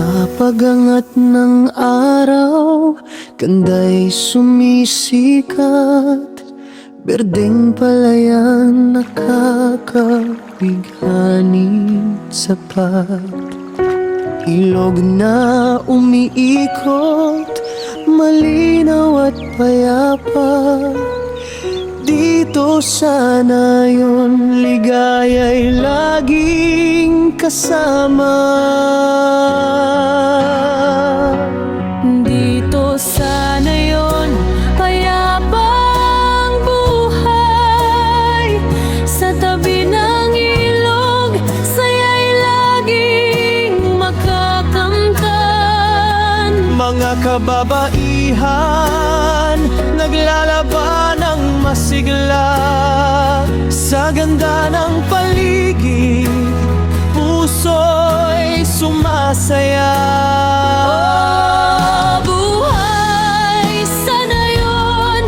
Sa pagangat ng araw, ganda'y sumisikat. Berdeng palayan nakakabighanit sapat. Ilog na umiikot, malinaw at payapa. Dito sana yun, ligaya'y laging kasama. Dito sana yun, payapang buhay. Sa tabi ng ilog, saya'y laging makakamtan. Mga kababaihan, naglalaban ng masigla. Sa ganda ng paligid, puso'y sumasaya. Oh, buhay sana yun,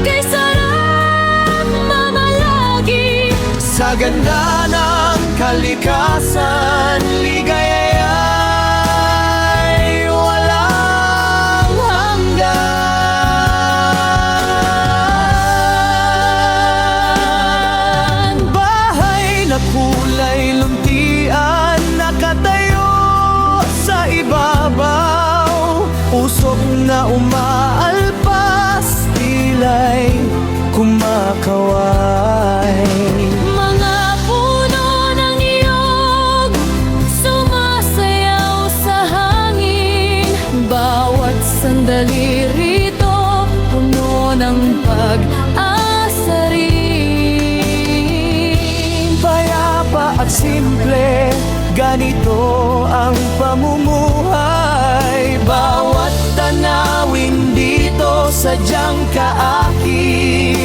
kay sarap mamalagi. Sa ganda ng kalikasan, ligaya'y walang hanggan. Bahay na kulay luntian, nakatayo sa ibabaw. Usok na umaalpas, tila'y kumakaway. Mga puno ng niyog, sumasayaw sa hangin. Bawat sandali rito, puno ng pag-asa rin. Payapa at simple, ganito ang pamumuhay. Bawat tanawin dito sadyang kaakit.